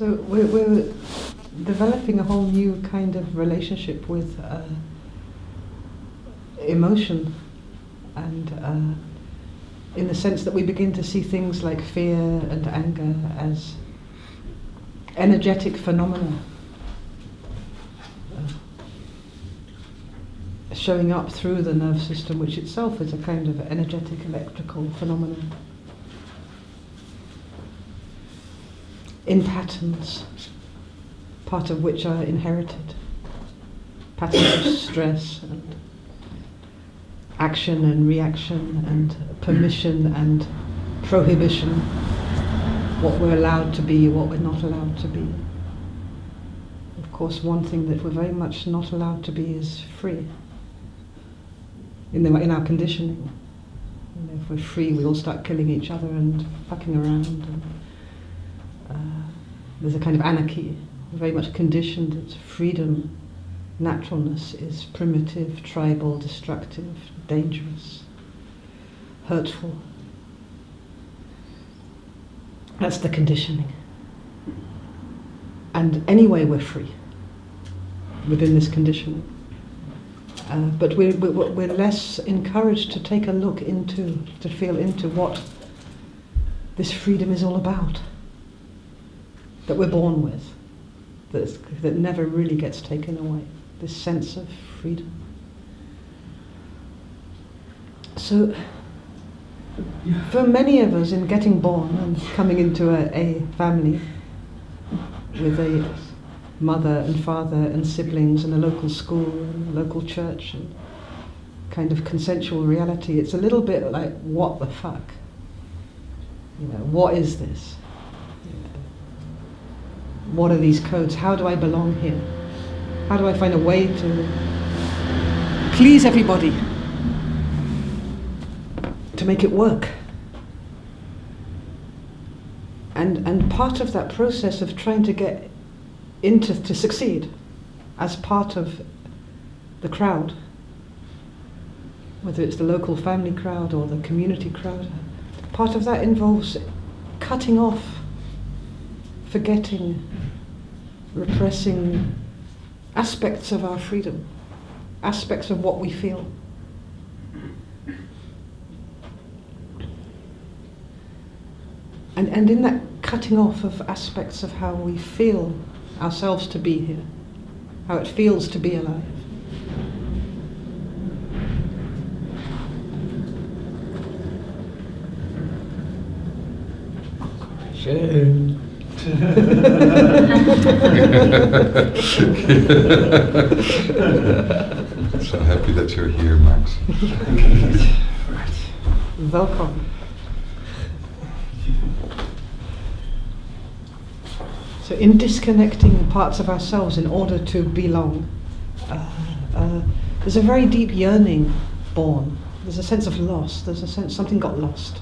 So we're developing a whole new kind of relationship with emotion, and in the sense that we begin to see things like fear and anger as energetic phenomena showing up through the nerve system, which itself is a kind of energetic electrical phenomenon, in patterns, part of which are inherited, patterns of stress and action and reaction and permission and prohibition, what we're allowed to be, what we're not allowed to be. Of course, one thing that we're very much not allowed to be is free. In our conditioning, if we're free, we all start killing each other and fucking around, and there's a kind of anarchy. We're very much conditioned that freedom, naturalness is primitive, tribal, destructive, dangerous, hurtful. That's the conditioning. And anyway, we're free within this conditioning. But we're less encouraged to take a look into, to feel into what this freedom is all about, that we're born with, that never really gets taken away, this sense of freedom. So, for many of us, in getting born and coming into a family with a mother and father and siblings and a local school and a local church and kind of consensual reality, it's a little bit like, what the fuck? What is this? What are these codes? How do I belong here? How do I find a way to please everybody? To make it work? And part of that process of trying to get to succeed as part of the crowd, whether it's the local family crowd or the community crowd, part of that involves cutting off, forgetting, repressing aspects of our freedom, aspects of what we feel. And in that cutting off of aspects of how we feel ourselves to be here, how it feels to be alive. Schön. So happy that you're here, Max. Welcome. So in disconnecting parts of ourselves in order to belong, there's a very deep yearning born. There's a sense of loss. There's a sense something got lost.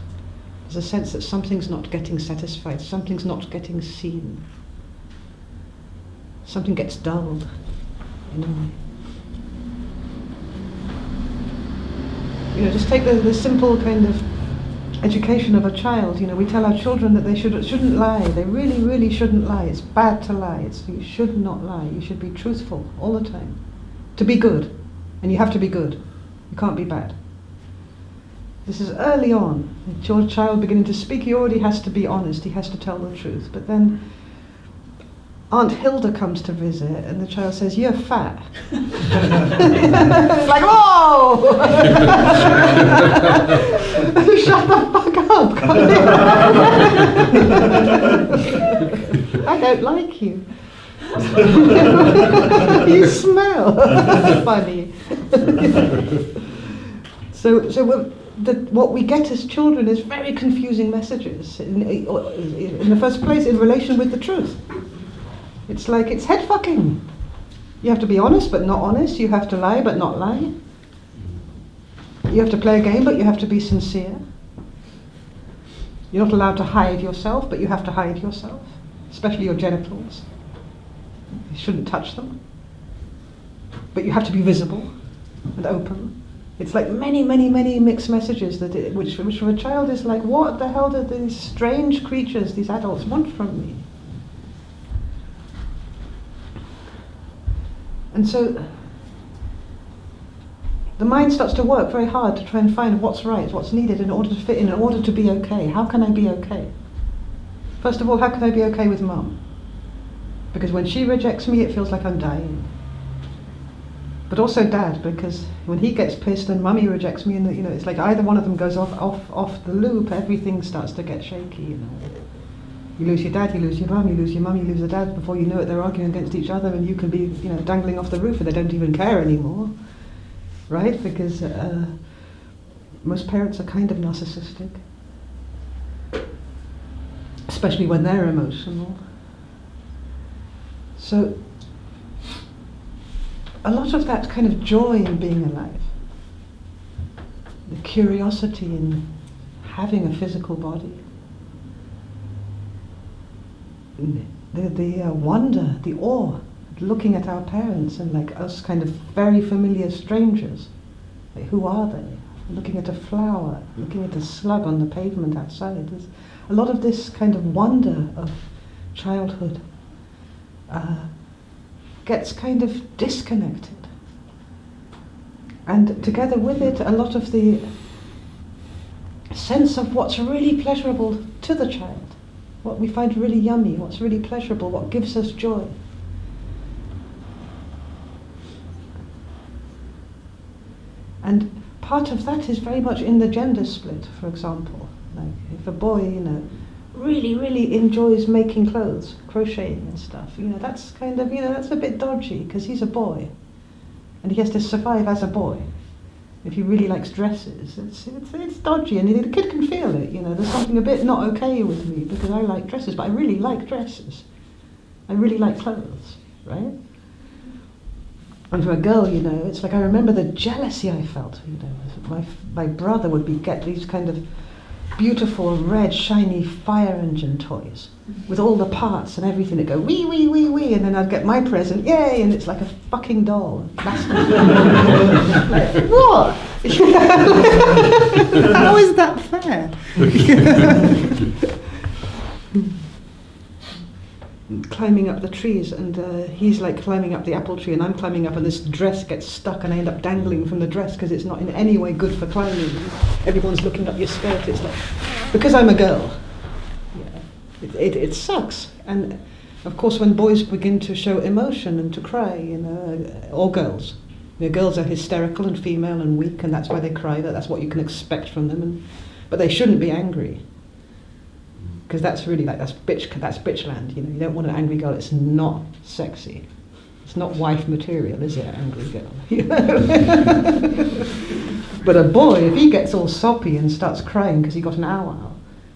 There's a sense that something's not getting satisfied. Something's not getting seen. Something gets dulled in a way. Just take the simple kind of education of a child. We tell our children that they shouldn't lie. They really, really shouldn't lie. It's bad to lie. You should not lie. You should be truthful all the time. To be good. And you have to be good. You can't be bad. This is early on. Your child beginning to speak, he already has to be honest. He has to tell the truth. But then Aunt Hilda comes to visit and the child says, "You're fat." It's like, whoa! Shut the fuck up. I don't like you. You smell funny. So what we get as children is very confusing messages. In the first place, in relation with the truth. It's like, it's head fucking. You have to be honest but not honest. You have to lie but not lie. You have to play a game but you have to be sincere. You're not allowed to hide yourself, but you have to hide yourself, especially your genitals. You shouldn't touch them. But you have to be visible and open. It's like many, many, many mixed messages which for a child is like, what the hell do these strange creatures, these adults, want from me? And so the mind starts to work very hard to try and find what's right, what's needed in order to fit in order to be okay. How can I be okay? First of all, how can I be okay with Mum? Because when she rejects me, it feels like I'm dying. But also Dad, because when he gets pissed and Mummy rejects me, and it's like either one of them goes off the loop, everything starts to get shaky. You lose your dad, you lose your mum, you lose your mum, you lose the dad. Before you know it, they're arguing against each other, and you can be dangling off the roof, and they don't even care anymore, right? Because most parents are kind of narcissistic, especially when they're emotional. So a lot of that kind of joy in being alive, the curiosity in having a physical body, the wonder, the awe, looking at our parents and like us kind of very familiar strangers. Like, who are they? Looking at a flower, looking at a slug on the pavement outside. There's a lot of this kind of wonder of childhood gets kind of disconnected. And together with it, a lot of the sense of what's really pleasurable to the child, what we find really yummy, what's really pleasurable, what gives us joy. And part of that is very much in the gender split, for example. Like if a boy, really, really enjoys making clothes, crocheting and stuff, that's kind of, that's a bit dodgy because he's a boy and he has to survive as a boy. If he really likes dresses, it's dodgy, and the kid can feel it. There's something a bit not okay with me because I like dresses, but I really like dresses. I really like clothes, right? And for a girl, it's like I remember the jealousy I felt. My brother would get these kind of beautiful red shiny fire engine toys with all the parts and everything that go wee wee wee wee, and then I'd get my present, yay, and it's like a fucking doll. Like, what? How is that fair? Climbing up the trees, and he's like climbing up the apple tree, and I'm climbing up, and this dress gets stuck, and I end up dangling from the dress because it's not in any way good for climbing. Everyone's looking up your skirt. It's like, because I'm a girl, it sucks. And of course, when boys begin to show emotion and to cry, or girls, girls are hysterical and female and weak, and that's why they cry. That's what you can expect from them. But they shouldn't be angry. Because that's really that's bitch land. You don't want an angry girl. It's not sexy. It's not wife material, is it? An angry girl. But a boy, if he gets all soppy and starts crying because he got an ow,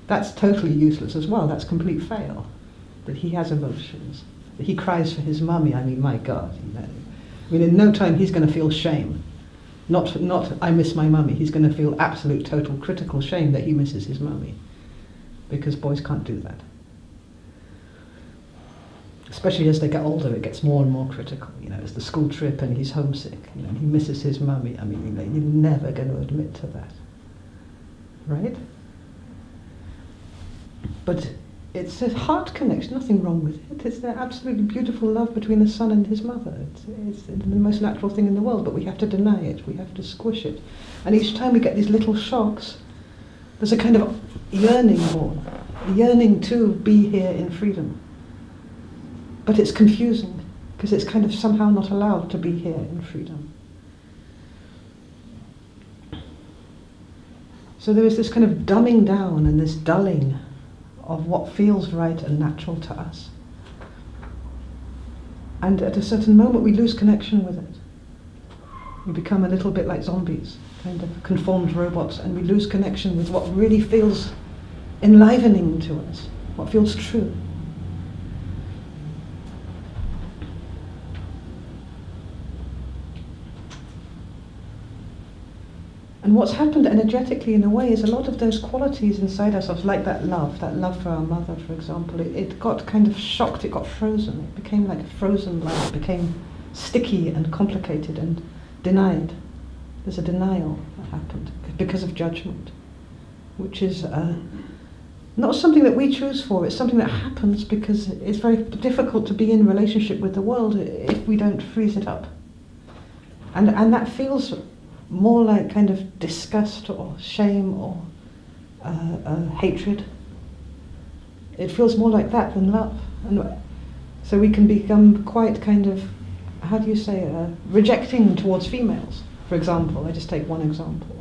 that's totally useless as well. That's complete fail. That he has emotions. That he cries for his mummy. I mean, my God. In no time he's going to feel shame. Not I miss my mummy. He's going to feel absolute, total, critical shame that he misses his mummy. Because boys can't do that. Especially as they get older, it gets more and more critical. It's the school trip and he's homesick. And he misses his mummy. I mean, you're never going to admit to that, right? But it's a heart connection. Nothing wrong with it. It's the absolutely beautiful love between a son and his mother. It's the most natural thing in the world. But we have to deny it. We have to squish it. And each time we get these little shocks, there's a kind of yearning born, a yearning to be here in freedom. But it's confusing, because it's kind of somehow not allowed to be here in freedom. So there is this kind of dumbing down and this dulling of what feels right and natural to us. And at a certain moment we lose connection with it. We become a little bit like zombies, kind of conformed robots, and we lose connection with what really feels enlivening to us, what feels true. And what's happened energetically in a way is a lot of those qualities inside ourselves, like that love for our mother, for example, it got kind of shocked, it got frozen. It became like a frozen love. It became sticky and complicated and denied. There's a denial that happened because of judgment, which is not something that we choose for, it's something that happens because it's very difficult to be in relationship with the world if we don't freeze it up. And that feels more like kind of disgust or shame or hatred. It feels more like that than love. And so we can become quite kind of, how do you say, rejecting towards females, for example. I just take one example.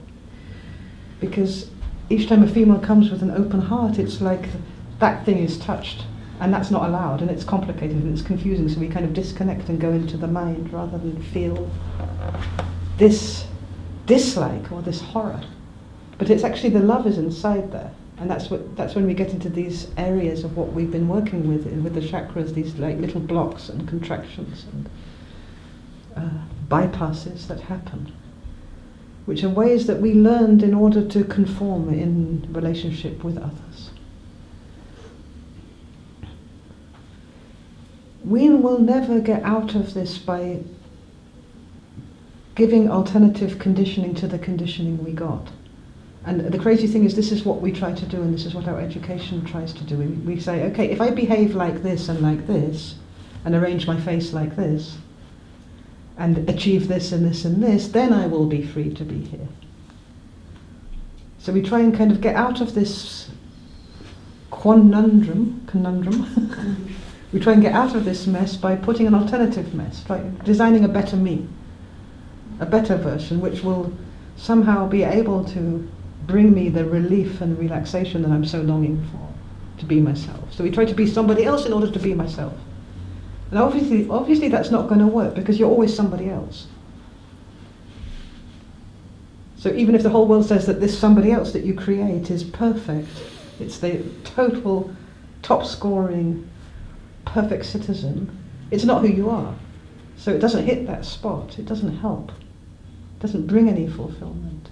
Because each time a female comes with an open heart, it's like that thing is touched, and that's not allowed, and it's complicated and it's confusing, so we kind of disconnect and go into the mind rather than feel this dislike or this horror. But it's actually the love is inside there, and that's when we get into these areas of what we've been working with the chakras, these like little blocks and contractions and bypasses that happen, which are ways that we learned in order to conform in relationship with others. We will never get out of this by giving alternative conditioning to the conditioning we got. And the crazy thing is, this is what we try to do, and this is what our education tries to do. We say, okay, if I behave like this, and arrange my face like this, and achieve this and this and this, then I will be free to be here. So we try and kind of get out of this conundrum. We try and get out of this mess by putting an alternative mess, like designing a better me, a better version, which will somehow be able to bring me the relief and relaxation that I'm so longing for, to be myself. So we try to be somebody else in order to be myself. And obviously that's not going to work, because you're always somebody else. So even if the whole world says that this somebody else that you create is perfect, it's the total top-scoring perfect citizen, it's not who you are. So it doesn't hit that spot, it doesn't help, it doesn't bring any fulfillment.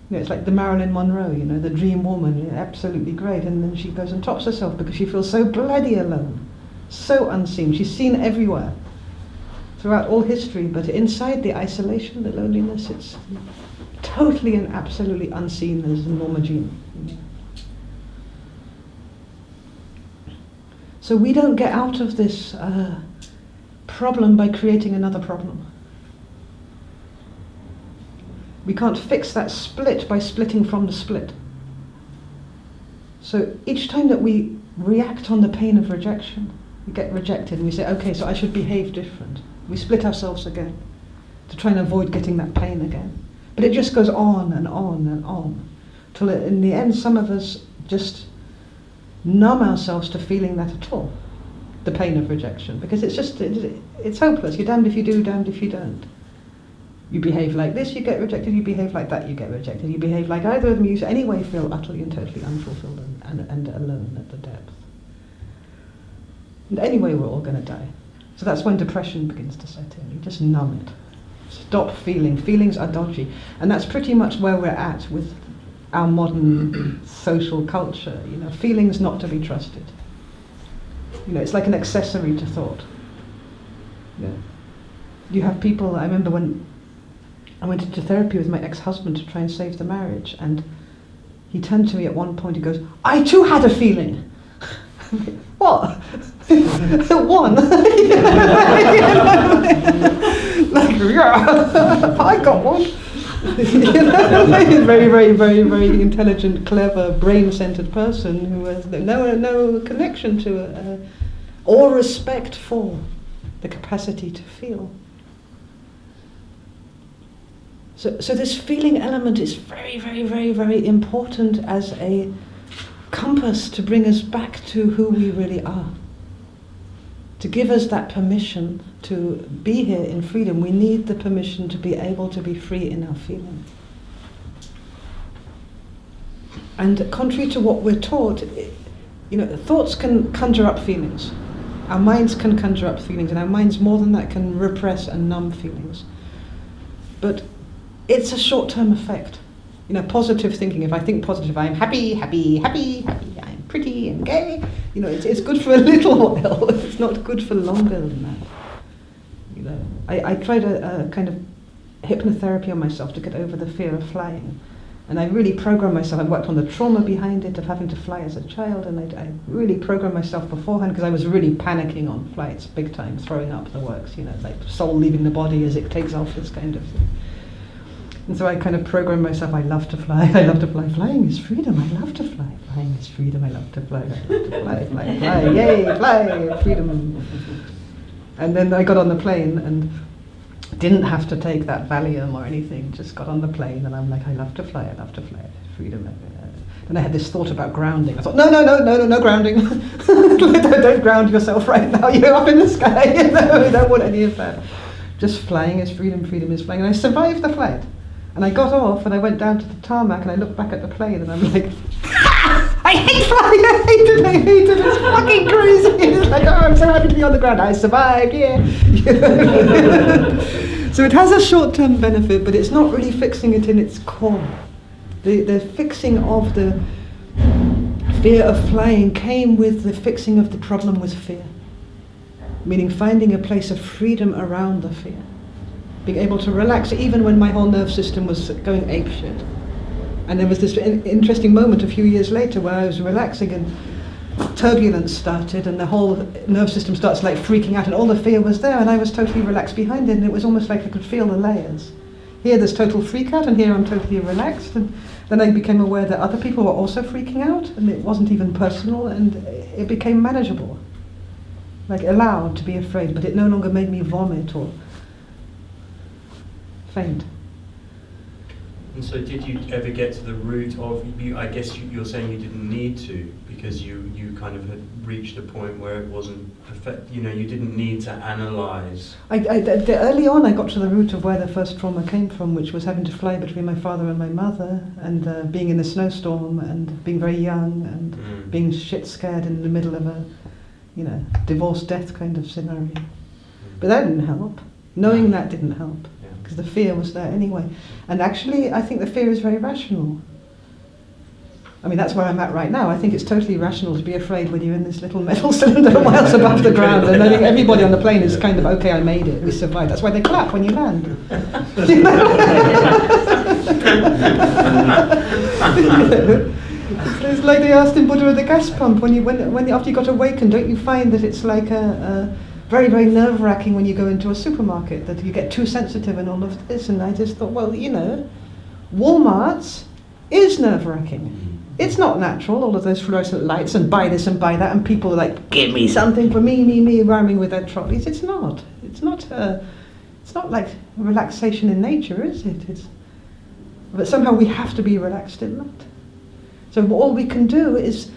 You know, it's like the Marilyn Monroe, you know, the dream woman, absolutely great, and then she goes and tops herself because she feels so bloody alone. So unseen. She's seen everywhere throughout all history, but inside the isolation, the loneliness, it's totally and absolutely unseen as Norma Jean. You know. So we don't get out of this problem by creating another problem. We can't fix that split by splitting from the split. So each time that we react on the pain of rejection, we get rejected and we say, okay, so I should behave different. We split ourselves again to try and avoid getting that pain again. But it just goes on and on and on, till in the end some of us just numb ourselves to feeling that at all, the pain of rejection, because it's hopeless. You're damned if you do, damned if you don't. You behave like this, you get rejected. You behave like that, you get rejected. You behave like either of them, you anyway feel utterly and totally unfulfilled and alone at the depth. And anyway, we're all going to die. So that's when depression begins to set in. You just numb it. Stop feeling. Feelings are dodgy. And that's pretty much where we're at with our modern social culture. You know, feelings not to be trusted. You know, it's like an accessory to thought. Yeah. You have people, I remember when I went into therapy with my ex-husband to try and save the marriage, and he turned to me at one point, he goes, I too had a feeling. What? One. Like, yeah, I got one. You know, he's a very, very, very, very intelligent, clever, brain-centered person who has no connection to or respect for the capacity to feel. So this feeling element is very, very, very, very important as a compass to bring us back to who we really are. To give us that permission to be here in freedom, we need the permission to be able to be free in our feeling. And contrary to what we're taught, you know, thoughts can conjure up feelings. Our minds can conjure up feelings, and our minds more than that can repress and numb feelings. But it's a short-term effect. You know, positive thinking, if I think positive, I'm happy, happy, happy, happy, I'm pretty and gay. You know, it's good for a little while. It's not good for longer than that. You know, I tried a kind of hypnotherapy on myself to get over the fear of flying. And I really programmed myself. I worked on the trauma behind it of having to fly as a child, and I really programmed myself beforehand because I was really panicking on flights, big time, throwing up the works, like soul leaving the body as it takes off, this kind of thing. And so I kind of programmed myself, I love to fly, I love to fly. Flying is freedom, I love to fly. Flying is freedom, I love to fly. I love to fly, fly, fly, yay, fly, freedom. And then I got on the plane and didn't have to take that Valium or anything, just got on the plane and I'm like, I love to fly, freedom. And I had this thought about grounding. I thought, no grounding. Don't ground yourself right now, you're up in the sky, you don't want any of that. Just flying is freedom, freedom is flying. And I survived the flight. And I got off and I went down to the tarmac and I looked back at the plane and I'm like, I hate flying, I hate it, it's fucking crazy. It's like, oh, I'm so happy to be on the ground, I survived, yeah. So it has a short-term benefit, but it's not really fixing it in its core. The fixing of the fear of flying came with the fixing of the problem with fear. Meaning finding a place of freedom around the fear. Being able to relax even when my whole nerve system was going apeshit. And there was this interesting moment a few years later where I was relaxing and turbulence started and the whole nerve system starts like freaking out and all the fear was there and I was totally relaxed behind it and it was almost like I could feel the layers. Here there's total freak out and here I'm totally relaxed, and then I became aware that other people were also freaking out and it wasn't even personal and it became manageable. Like allowed to be afraid, but it no longer made me vomit or faint. And so did you ever get to the root of, I guess you're saying you didn't need to, because you kind of had reached a point where it wasn't perfect, you didn't need to analyse. Early on I got to the root of where the first trauma came from, which was having to fly between my father and my mother, and being in a snowstorm, and being very young, and being shit scared in the middle of a, divorce death kind of scenario. But that didn't help. Knowing that didn't help. Because the fear was there anyway. And actually, I think the fear is very rational. I mean, that's where I'm at right now. I think it's totally rational to be afraid when you're in this little metal cylinder miles above the ground. And I think everybody on the plane is kind of, okay, I made it, we survived. That's why they clap when you land. It's like they asked in Buddha at the gas pump, after you got awakened, don't you find that it's like a very, very nerve-wracking when you go into a supermarket, that you get too sensitive and all of this? And I just thought, well, Walmart's is nerve-wracking. It's not natural, all of those fluorescent lights and buy this and buy that, and people are like, give me something for me, rhyming with their trolleys. It's not like relaxation in nature, is it? But somehow we have to be relaxed in that. So all we can do is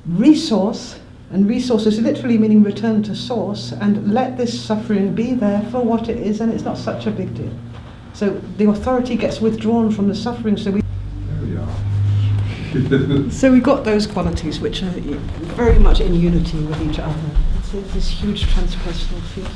resource, and resources literally meaning return to source, and let this suffering be there for what it is, and it's not such a big deal. So the authority gets withdrawn from the suffering, so we so we got those qualities which are very much in unity with each other. It's this huge transpersonal field.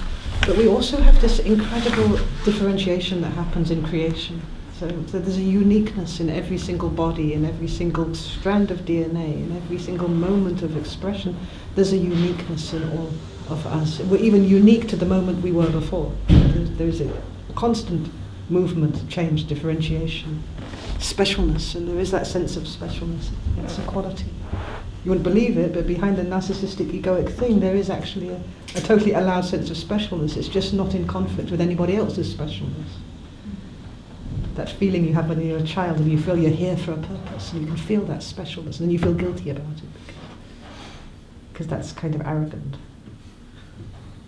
But we also have this incredible differentiation that happens in creation. So there's a uniqueness in every single body, in every single strand of DNA, in every single moment of expression. There's a uniqueness in all of us. We're even unique to the moment we were before. There's a constant movement, change, differentiation, specialness, and there is that sense of specialness. It's a quality. You wouldn't believe it, but behind the narcissistic egoic thing there is actually a totally allowed sense of specialness. It's just not in conflict with anybody else's specialness. That feeling you have when you're a child and you feel you're here for a purpose, and you can feel that specialness, and then you feel guilty about it because that's kind of arrogant.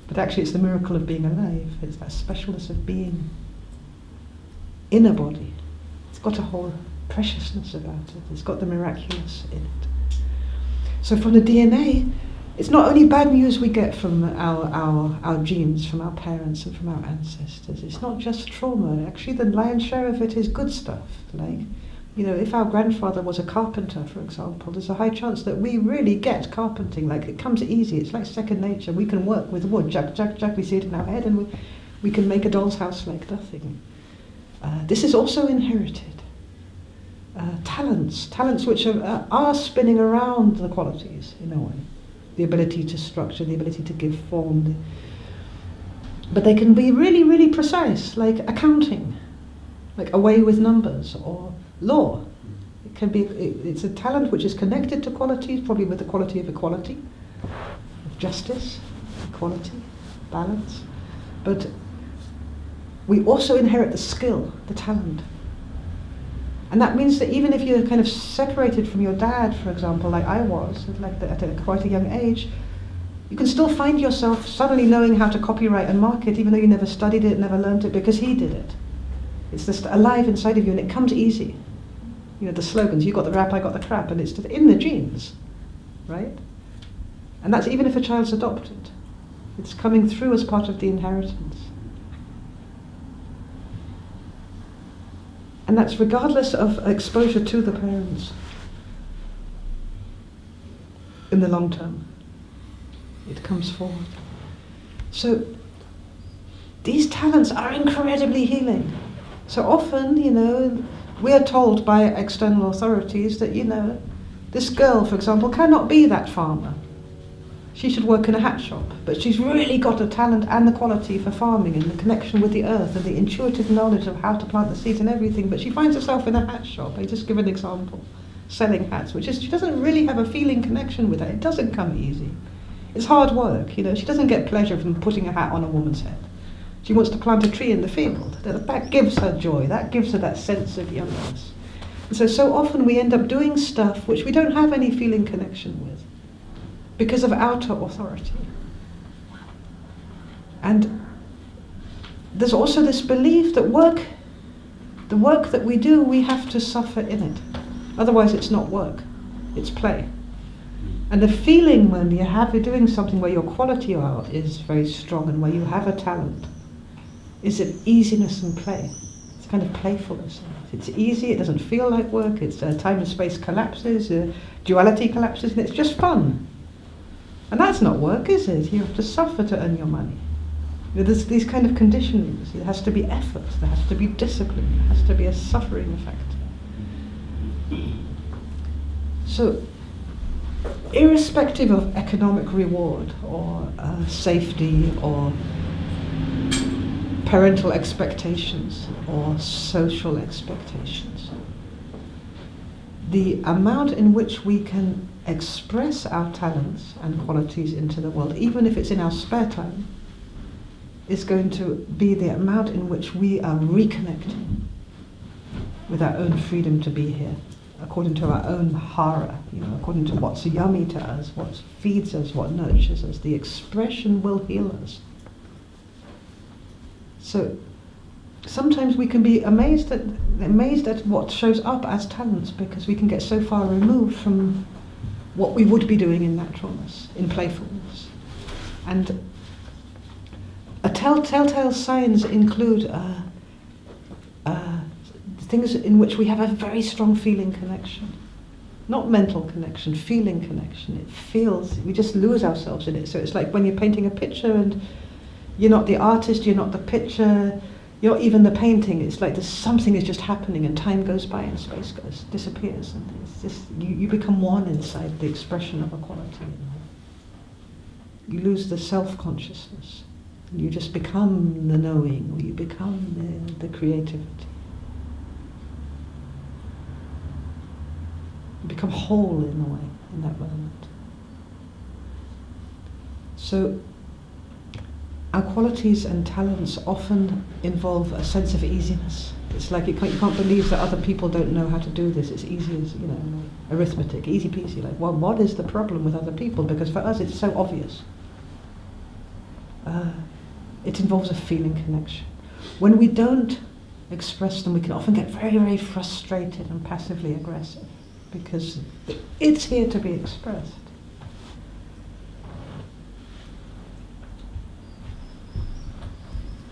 But actually it's the miracle of being alive. It's that specialness of being in a body. It's got a whole preciousness about it. It's got the miraculous in it. So from the DNA, it's not only bad news we get from our genes, from our parents and from our ancestors. It's not just trauma. Actually, the lion's share of it is good stuff. Like, if our grandfather was a carpenter, for example, there's a high chance that we really get carpenting. Like, it comes easy. It's like second nature. We can work with wood. Jack. We see it in our head, and we can make a doll's house like nothing. This is also inherited. Talents which are spinning around the qualities in a way. The ability to structure, the ability to give form. But they can be really, really precise, like accounting, like away with numbers, or law. It can be. It's a talent which is connected to qualities, probably with the quality of equality, of justice, equality, balance. But we also inherit the skill, the talent. And that means that even if you're kind of separated from your dad, for example, like I was, at quite a young age, you can still find yourself suddenly knowing how to copyright and market, even though you never studied it, never learned it, because he did it. It's just alive inside of you, and it comes easy. You know, the slogans, you got the rap, I got the crap, and it's just in the genes, right? And that's even if a child's adopted. It's coming through as part of the inheritance. And that's regardless of exposure to the parents in the long term. It comes forward. So these talents are incredibly healing. So often, you know, we are told by external authorities that, you know, this girl, for example, cannot be that farmer. She should work in a hat shop, but she's really got a talent and the quality for farming and the connection with the earth and the intuitive knowledge of how to plant the seeds and everything, but she finds herself in a hat shop. I just give an example, selling hats, which is, she doesn't really have a feeling connection with that. It doesn't come easy. It's hard work, you know. She doesn't get pleasure from putting a hat on a woman's head. She wants to plant a tree in the field. That gives her joy, that gives her that sense of youngness. And so often we end up doing stuff which we don't have any feeling connection with, because of outer authority. And there's also this belief that the work that we do, we have to suffer in it. Otherwise it's not work, it's play. And the feeling when you're doing something where your quality is very strong and where you have a talent is of easiness and play. It's kind of playfulness. It's easy, it doesn't feel like work, it's time and space collapses, duality collapses, and it's just fun. And that's not work, is it? You have to suffer to earn your money. There's these kind of conditionings. There has to be effort, there has to be discipline, there has to be a suffering effect. So, irrespective of economic reward or safety or parental expectations or social expectations, the amount in which we can express our talents and qualities into the world, even if it's in our spare time, is going to be the amount in which we are reconnecting with our own freedom to be here, according to our own hara, you know, according to what's yummy to us, what feeds us, what nurtures us. The expression will heal us. So sometimes we can be amazed at what shows up as talents, because we can get so far removed from what we would be doing in naturalness, in playfulness. And telltale signs include things in which we have a very strong feeling connection. Not mental connection, feeling connection. It feels, we just lose ourselves in it. So it's like when you're painting a picture and you're not the artist, you're not the picture, you're not even the painting. It's like something is just happening and time goes by and space disappears. And it's just, you become one inside the expression of a quality. You lose the self-consciousness. You just become the knowing, or you become the creativity. You become whole in a way, in that moment. So, our qualities and talents often involve a sense of easiness. It's like you can't believe that other people don't know how to do this. It's easy as, arithmetic, easy peasy. Like, well, what is the problem with other people? Because for us it's so obvious. It involves a feeling connection. When we don't express them, we can often get very, very frustrated and passively aggressive, because it's here to be expressed.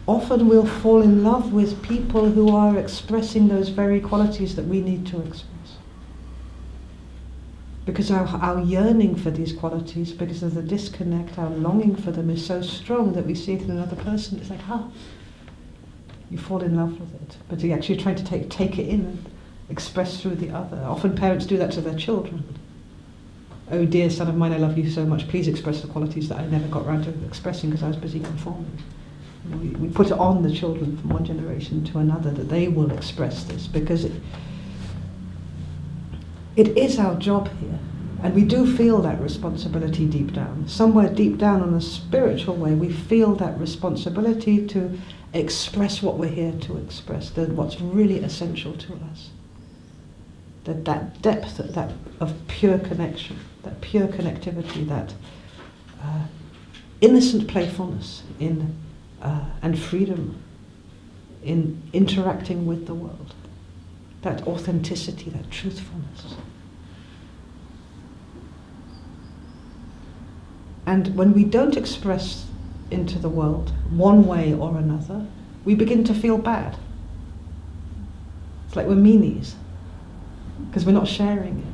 Often we'll fall in love with people who are expressing those very qualities that we need to express. Because our yearning for these qualities, because of the disconnect, our longing for them is so strong that we see it in another person. It's like, you fall in love with it. But you're actually trying to take it in and express through the other. Often parents do that to their children. Oh dear son of mine, I love you so much. Please express the qualities that I never got around to expressing because I was busy conforming. We put it on the children from one generation to another that they will express this, because it is our job here. And we do feel that responsibility deep down. Somewhere deep down in a spiritual way, we feel that responsibility to express what we're here to express, what's really essential to us. That depth that of pure connection, that pure connectivity, that innocent playfulness and freedom in interacting with the world. That authenticity, that truthfulness. And when we don't express into the world one way or another, we begin to feel bad. It's like we're meanies, because we're not sharing it.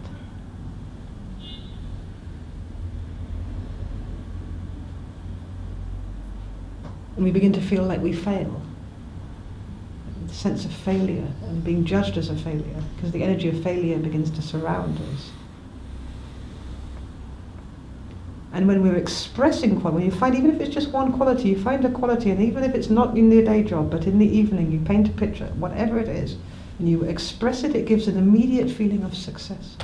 And we begin to feel like we fail. The sense of failure and being judged as a failure, because the energy of failure begins to surround us. And when we're expressing quality, you find, even if it's just one quality, you find a quality, and even if it's not in your day job, but in the evening, you paint a picture, whatever it is, and you express it, it gives an immediate feeling of success,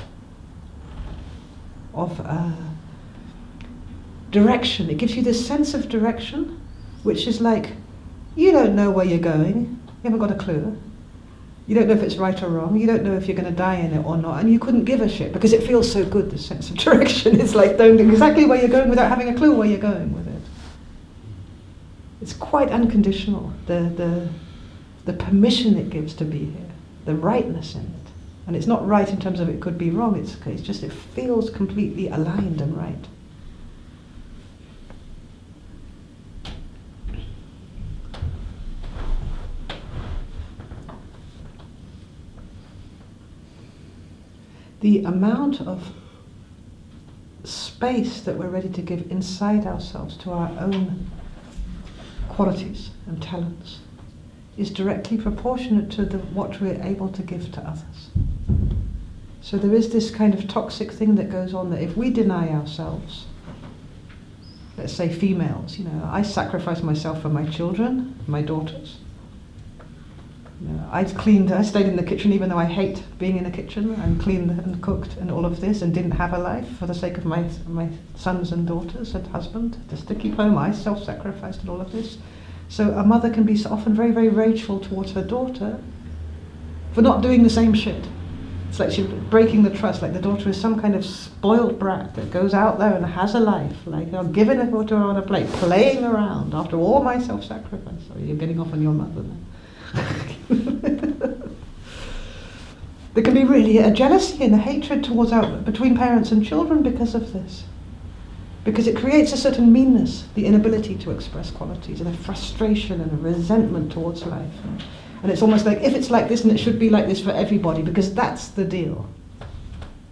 of direction. It gives you this sense of direction, which is like, you don't know where you're going, you haven't got a clue. You don't know if it's right or wrong. You don't know if you're going to die in it or not. And you couldn't give a shit because it feels so good, this sense of direction. It's like knowing exactly where you're going without having a clue where you're going with it. It's quite unconditional, the permission it gives to be here, the rightness in it. And it's not right in terms of it could be wrong. It's just, it feels completely aligned and right. The amount of space that we're ready to give inside ourselves to our own qualities and talents is directly proportionate to what we're able to give to others. So there is this kind of toxic thing that goes on, that if we deny ourselves, let's say females, I sacrifice myself for my children, my daughters. I stayed in the kitchen even though I hate being in the kitchen, and cleaned and cooked and all of this, and didn't have a life for the sake of my sons and daughters and husband, just to keep home. I self-sacrificed and all of this. So a mother can be often very, very rageful towards her daughter for not doing the same shit. It's like she's breaking the trust, like the daughter is some kind of spoiled brat that goes out there and has a life, like giving it to her on a plate, playing around after all my self-sacrifice. Sorry, you're getting off on your mother now. There can be really a jealousy and a hatred between parents and children because of this. Because it creates a certain meanness, the inability to express qualities, and a frustration and a resentment towards life. And it's almost like, if it's like this, and it should be like this for everybody, because that's the deal.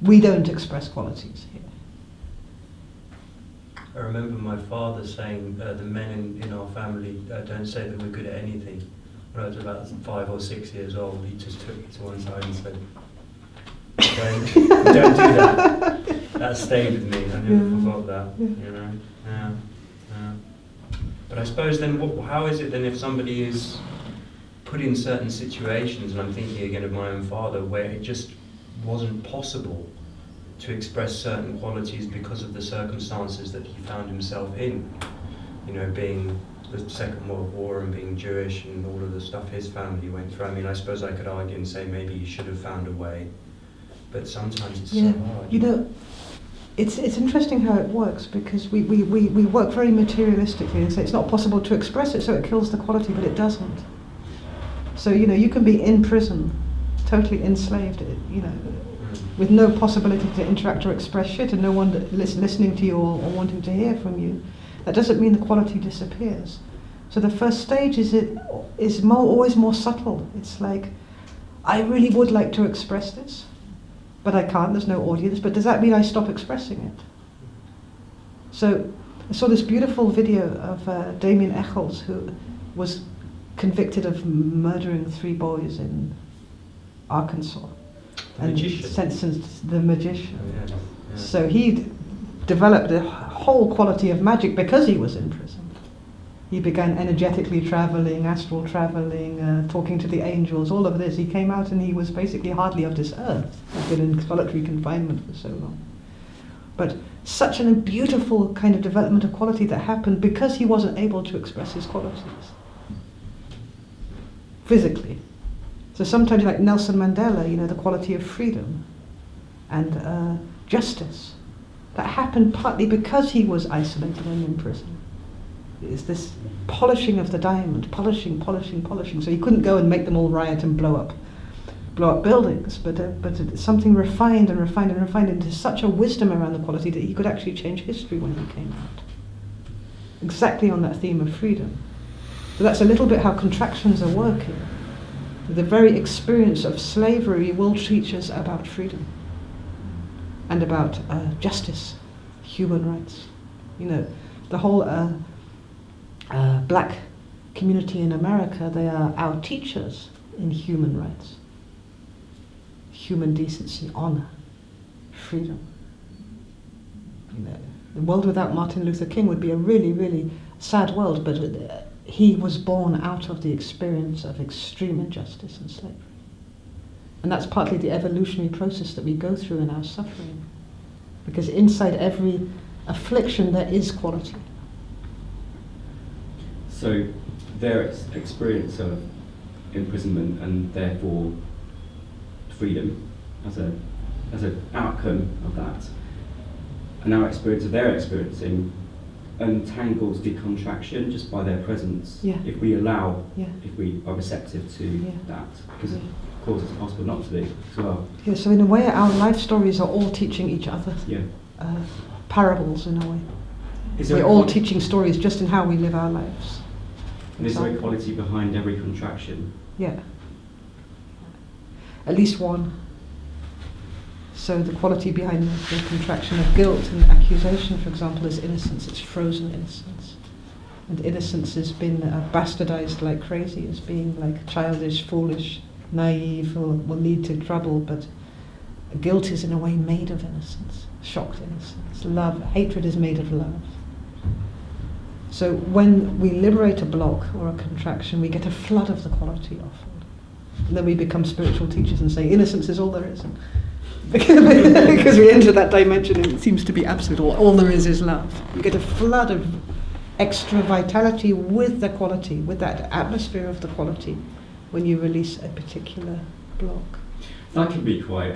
We don't express qualities here. I remember my father saying, the men in our family don't say that we're good at anything. When I was about 5 or 6 years old, he just took me to one side and said, don't do that. That stayed with me. I never forgot that. Yeah. But I suppose then, how is it then if somebody is put in certain situations, and I'm thinking again of my own father, where it just wasn't possible to express certain qualities because of the circumstances that he found himself in, being the Second World War and being Jewish and all of the stuff his family went through. I mean, I suppose I could argue and say maybe he should have found a way, but sometimes it's so hard. It's interesting how it works, because we work very materialistically and say it's not possible to express it, so it kills the quality, but it doesn't. So, you can be in prison, totally enslaved, with no possibility to interact or express shit, and no one listening to you or wanting to hear from you. That doesn't mean the quality disappears. So the first stage is always more subtle. It's like, I really would like to express this, but I can't, there's no audience, but does that mean I stop expressing it? So I saw this beautiful video of Damien Echols, who was convicted of murdering 3 boys in Arkansas. Sentenced the magician. Oh, yeah. So he developed a whole quality of magic because he was in prison. He began energetically traveling, astral traveling, talking to the angels, all of this. He came out and he was basically hardly of this earth. He'd been in solitary confinement for so long. But such a beautiful kind of development of quality that happened because he wasn't able to express his qualities physically. So sometimes, like Nelson Mandela, the quality of freedom and justice, that happened partly because he was isolated and in prison. It's this polishing of the diamond, polishing. So he couldn't go and make them all riot and blow up buildings, but it's something refined into such a wisdom around the quality that he could actually change history when he came out. Exactly on that theme of freedom. So that's a little bit how contractions are working. The very experience of slavery will teach us about freedom and about justice, human rights. The whole black community in America, they are our teachers in human rights, human decency, honor, freedom. The world without Martin Luther King would be a really, really sad world, but he was born out of the experience of extreme injustice and slavery. And that's partly the evolutionary process that we go through in our suffering. Because inside every affliction there is quality. So their experience of imprisonment and therefore freedom as an outcome of that, and our experience of their experiencing untangles the contraction just by their presence. Yeah. If we allow, Yeah. if we are receptive to Yeah. that, because Yeah. of course it's possible not to be as well. Yeah, so in a way our life stories are all teaching each other Yeah. parables in a way. Is there We're all teaching stories just in how we live our lives. And is there a quality behind every contraction? Yeah. At least one. So the quality behind the contraction of guilt and accusation, for example, is innocence. It's frozen innocence. And innocence has been bastardized like crazy as being like childish, foolish, naive, or will lead to trouble, but guilt is in a way made of innocence, shocked innocence. Love, hatred is made of love. So when we liberate a block or a contraction, we get a flood of the quality offered. And then we become spiritual teachers and say, innocence is all there is. Because we enter that dimension and it seems to be absolute. All there is love. You get a flood of extra vitality with the quality, with that atmosphere of the quality when you release a particular block. That can be quite,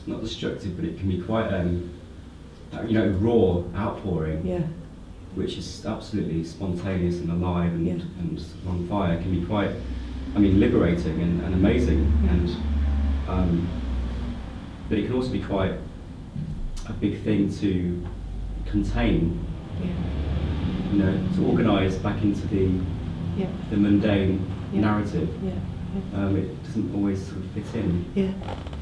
not destructive, but it can be quite, raw outpouring. Yeah. Which is absolutely spontaneous and alive and, Yeah. and on fire, can be quite, liberating and amazing. And but it can also be quite a big thing to contain, Yeah. to organise back into the Yeah. mundane Yeah. narrative. Yeah. It doesn't always sort of fit in. Yeah.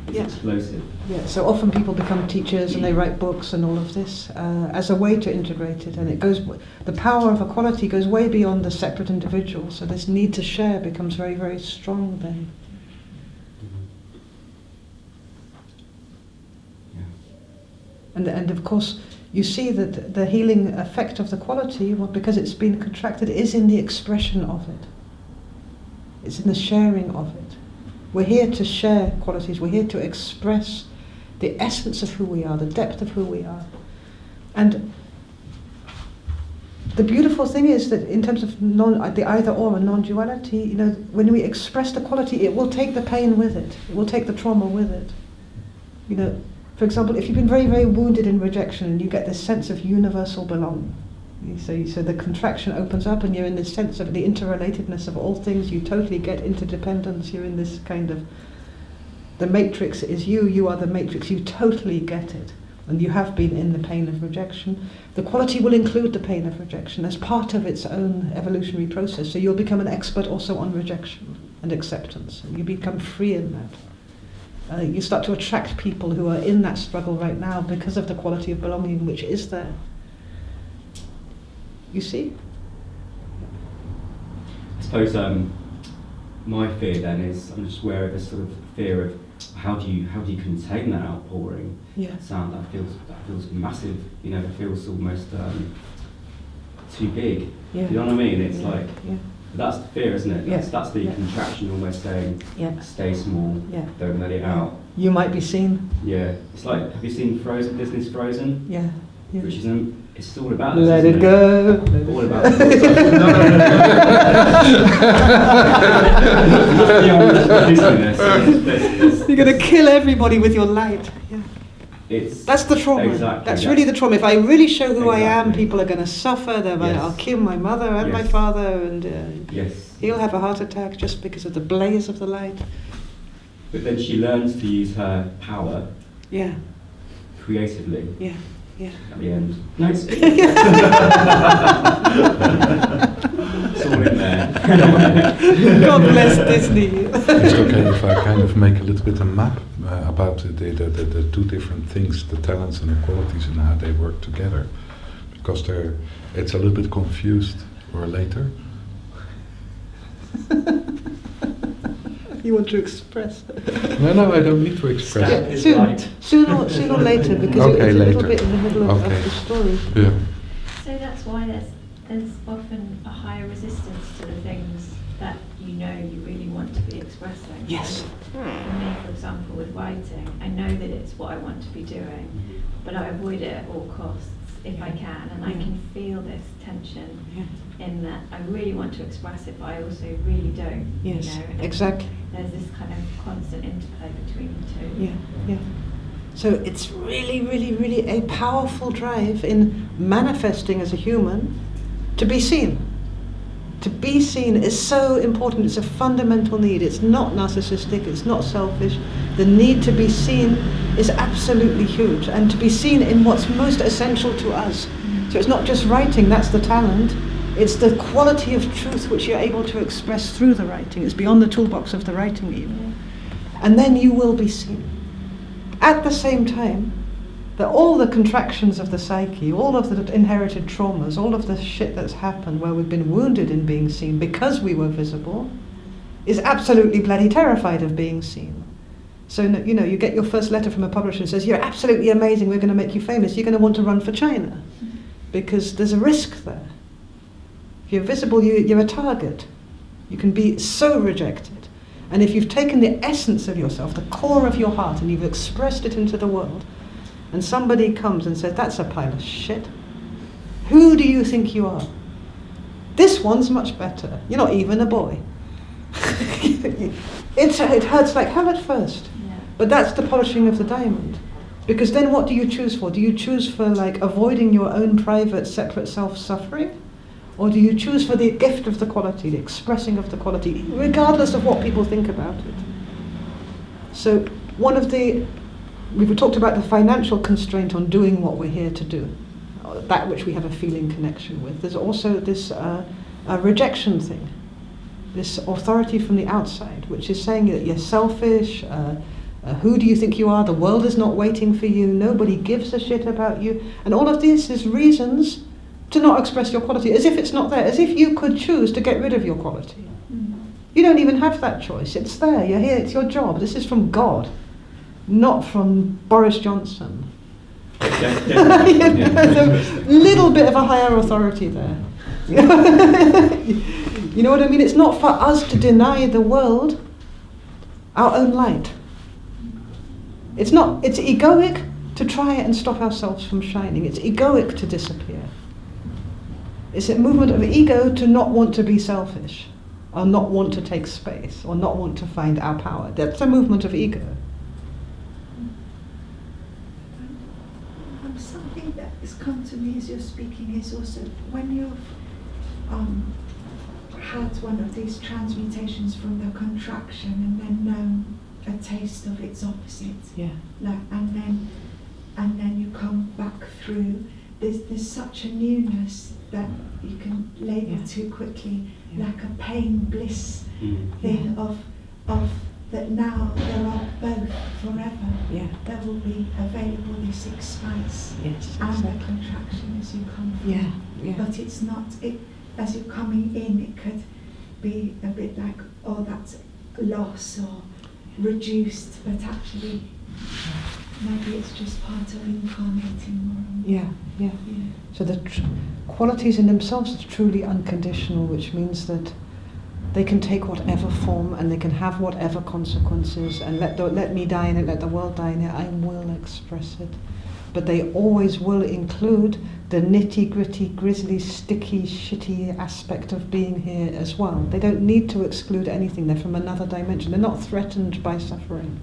It's Yeah. explosive. Yeah, so often people become teachers and they write books and all of this as a way to integrate it, and the power of equality goes way beyond the separate individual, so this need to share becomes very, very strong then. Yeah. And of course you see that the healing effect of the quality, because it's been contracted, is in the expression of it. It's in the sharing of it. We're here to share qualities. We're here to express the essence of who we are, the depth of who we are. And the beautiful thing is that in terms of the either or and non-duality, when we express the quality, it will take the pain with it. It will take the trauma with it. For example, if you've been very, very wounded in rejection and you get this sense of universal belonging, so the contraction opens up and you're in this sense of the interrelatedness of all things, you totally get interdependence, you're in this kind of, the matrix is you are the matrix, you totally get it. And you have been in the pain of rejection. The quality will include the pain of rejection as part of its own evolutionary process, so you'll become an expert also on rejection and acceptance. You become free in that. You start to attract people who are in that struggle right now because of the quality of belonging which is there. You see? I suppose my fear then is, I'm just aware of this sort of fear of how do you contain that outpouring? Yeah. Sound that feels massive. It feels almost too big. Yeah. You know what I mean? It's Yeah. like, Yeah. that's the fear, isn't it? Yeah. That's the Yeah. contraction almost saying, Yeah. stay small, Yeah. don't let it out. You might be seen. Yeah. It's like, have you seen Frozen, Disney's Frozen? Yeah. Yeah. Which is, it's all about this, Let isn't it go. All about You're going to kill everybody with your light. Yeah. That's the trauma. Exactly, That's really the trauma. If I really show who I am, Exactly. people are going to suffer. Yes. I'll kill my mother and my Yes. father, and Yes. he'll have a heart attack just because of the blaze of the light. But then she learns to use her power Yeah, creatively yeah, yeah. at the end. Nice. It's all in there. God bless Disney. It's okay if I kind of make a little bit a map about the two different things, the talents and the qualities, and how they work together, because it's a little bit confused. Or later. You want to express? No, I don't need to express. Step it. is Soon, light. soon or later, because Okay, it's a little later. bit in the middle of Okay. the story. Yeah. So that's why there's often a higher resistance to the things that you know you really want to be expressing. Yes. For me, for example, with writing, I know that it's what I want to be doing, but I avoid it at all costs if I can, and I can feel this tension in that I really want to express it, but I also really don't. Yes, You know? And exactly. There's this kind of constant interplay between the two. Yeah, yeah. So it's really, really, really a powerful drive in manifesting as a human to be seen. To be seen is so important. It's a fundamental need. It's not narcissistic. It's not selfish. The need to be seen is absolutely huge, and to be seen in what's most essential to us. So it's not just writing, that's the talent. It's the quality of truth which you're able to express through the writing. It's beyond the toolbox of the writing even. And then you will be seen. At the same time, that all the contractions of the psyche, all of the inherited traumas, all of the shit that's happened where we've been wounded in being seen because we were visible, is absolutely bloody terrified of being seen. So, you know, you get your first letter from a publisher and says, you're absolutely amazing, we're going to make you famous, you're going to want to run for China. Because there's a risk there. If you're visible, you're a target. You can be so rejected. And if you've taken the essence of yourself, the core of your heart, and you've expressed it into the world, and somebody comes and says, that's a pile of shit, who do you think you are? This one's much better. You're not even a boy. It hurts like hell at first. Yeah. But that's the polishing of the diamond. Because then what do you choose for? Do you choose for like avoiding your own private, separate self-suffering? Or do you choose for the gift of the quality, the expressing of the quality, regardless of what people think about it? So we've talked about the financial constraint on doing what we're here to do, that which we have a feeling connection with. There's also this rejection thing, this authority from the outside, which is saying that you're selfish, who do you think you are, the world is not waiting for you, nobody gives a shit about you, and all of this is reasons to not express your quality, as if it's not there, as if you could choose to get rid of your quality. You don't even have that choice, it's there, you're here, it's your job, this is from God, not from Boris Johnson. There's a little bit of a higher authority there. You know what I mean? It's not for us to deny the world our own light. It's egoic to try and stop ourselves from shining. It's egoic to disappear. It's a movement of ego to not want to be selfish, or not want to take space, or not want to find our power. That's a movement of ego. Something that has come to me as you're speaking is also when you've had one of these transmutations from the contraction and then known a taste of its opposite, and then you come back through. There's such a newness that you can label too quickly, like a pain bliss thing of that now there are both forever. There will be available this expanse and the contraction as you come through. But it's not as you're coming in. It could be a bit like, oh, that's loss or reduced, but actually maybe it's just part of incarnating more and more. Yeah. Yeah. So the qualities in themselves are truly unconditional, which means that they can take whatever form and they can have whatever consequences, and let me die in it, let the world die in it, I will express it. But they always will include the nitty-gritty, grisly, sticky, shitty aspect of being here as well. They don't need to exclude anything. They're from another dimension. They're not threatened by suffering.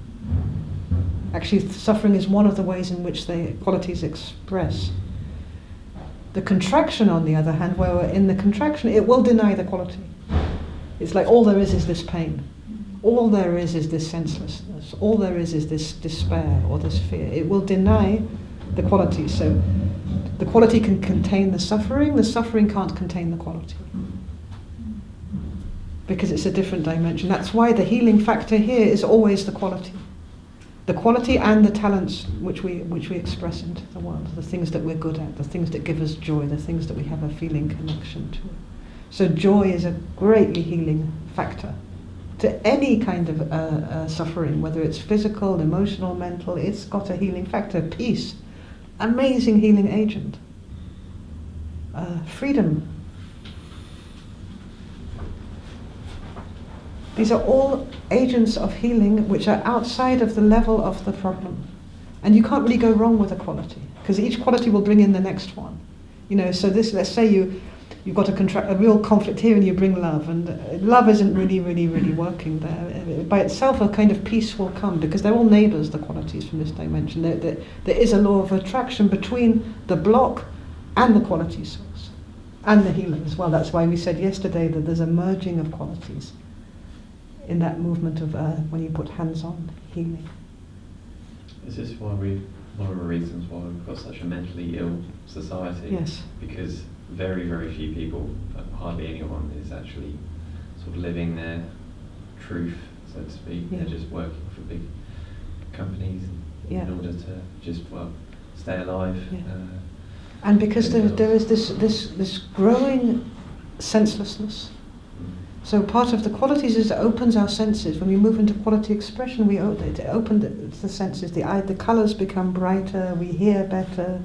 Actually, suffering is one of the ways in which the qualities express. The contraction, on the other hand, where we're in the contraction, it will deny the quality. It's like all there is this pain. All there is this senselessness. All there is this despair or this fear. It will deny the quality. So the quality can contain the suffering can't contain the quality. Because it's a different dimension. That's why the healing factor here is always the quality. The quality and the talents which we express into the world, the things that we're good at, the things that give us joy, the things that we have a feeling connection to. So joy is a greatly healing factor to any kind of suffering, whether it's physical, emotional, mental. It's got a healing factor. Peace, amazing healing agent. Freedom. These are all agents of healing which are outside of the level of the problem. And you can't really go wrong with a quality, because each quality will bring in the next one. So this, let's say you've got a real conflict here and you bring love, and love isn't really working there. By itself, a kind of peace will come, because they're all neighbours, the qualities from this dimension. There is a law of attraction between the block and the quality source, and the healer as well. That's why we said yesterday that there's a merging of qualities in that movement of when you put hands-on healing. Is this why one of the reasons why we've got such a mentally ill society? Yes. Because very, very few people, hardly anyone, is actually sort of living their truth, so to speak. Yeah. They're just working for big companies Yeah. in order to just, stay alive. Yeah. And because there is this growing senselessness. So part of the qualities is it opens our senses. When we move into quality expression, it opens the senses. The colours become brighter, we hear better,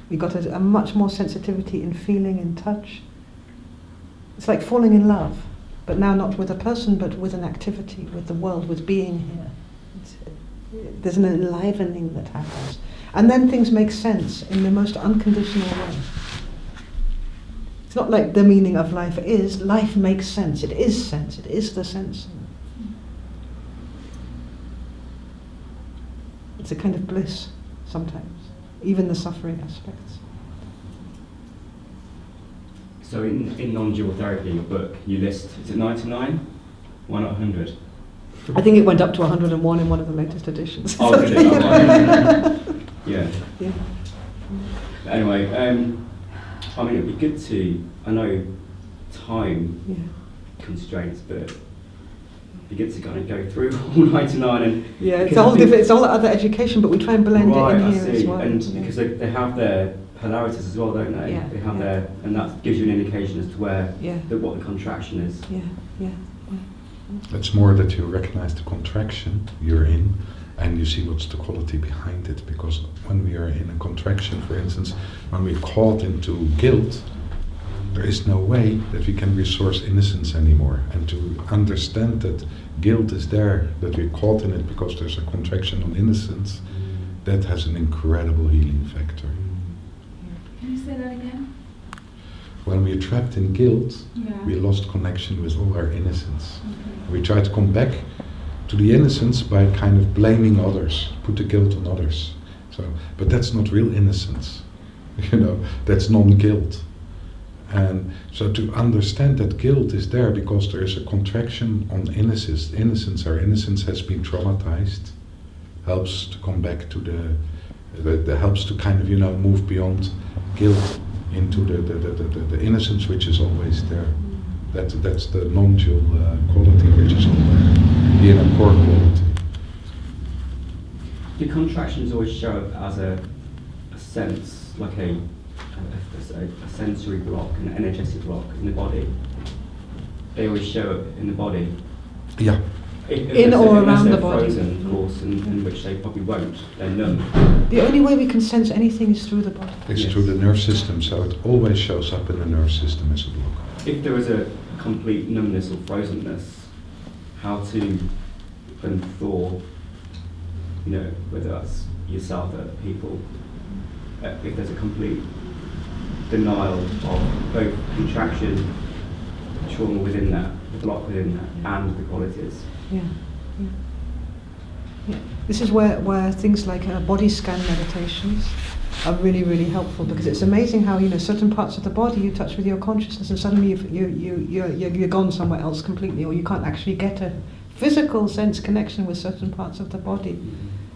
we got a much more sensitivity in feeling, in touch. It's like falling in love, but now not with a person, but with an activity, with the world, with being here. There's an enlivening that happens. And then things make sense in the most unconditional way. It's not like the meaning of life makes sense. It is sense. It is the sense. It's a kind of bliss sometimes, even the suffering aspects. So in Nondual Therapy, your book, you list, is it 99? Why not 100? I think it went up to 101 in one of the latest editions. Oh, did it? Yeah. Yeah. Anyway, it'd be good to, I know time constraints, but it'd be good to kind of go through all 99 and... Yeah, it's all different, it's all other education, but we try and blend it in here as well. And because they have their polarities as well, don't they? Yeah, they have their, and that gives you an indication as to where, what the contraction is. Yeah. It's more that you recognize the contraction you're in, and you see what's the quality behind it. Because when we are in a contraction, for instance, when we're caught into guilt, there is no way that we can resource innocence anymore. And to understand that guilt is there, that we're caught in it because there's a contraction on innocence, that has an incredible healing factor. Can you say that again? When we're trapped in guilt, we lost connection with all our innocence. We try to come back to the innocence by kind of blaming others, put the guilt on others. But that's not real innocence, that's non-guilt. And so to understand that guilt is there because there is a contraction on innocence. Our innocence has been traumatized, helps to come back to the helps to kind of move beyond guilt into the innocence which is always there. That's the non-dual quality which is all there, the inner core quality. Do contractions always show up as a sense, like a sensory block, an energetic block in the body? They always show up in the body? Yeah, in or around the body. Frozen, of course, in which they probably won't. They're numb. The only way we can sense anything is through the body. It's through the nerve system, so it always shows up in the nerve system as a block. If there is a complete numbness or frozenness, how to kind of thaw, whether that's yourself or people, if there's a complete denial of both contraction, trauma within that, the block within that, and the qualities. Yeah. This is where things like body scan meditations are really, really helpful, because it's amazing how certain parts of the body you touch with your consciousness and suddenly you're gone somewhere else completely, or you can't actually get a physical sense connection with certain parts of the body.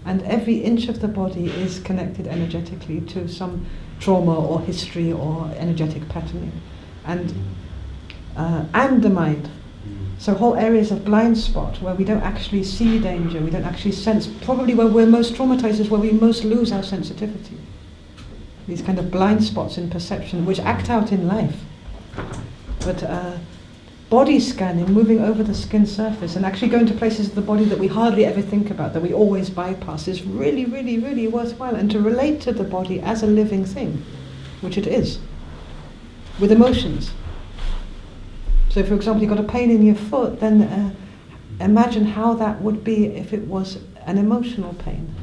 And every inch of the body is connected energetically to some trauma or history or energetic patterning, and the mind. So whole areas of blind spot where we don't actually see danger, we don't actually sense, probably where we're most traumatized is where we most lose our sensitivity. These kind of blind spots in perception which act out in life. But body scanning, moving over the skin surface and actually going to places of the body that we hardly ever think about, that we always bypass, is really, really, really worthwhile. And to relate to the body as a living thing, which it is, with emotions. So for example, you've got a pain in your foot, then imagine how that would be if it was an emotional pain.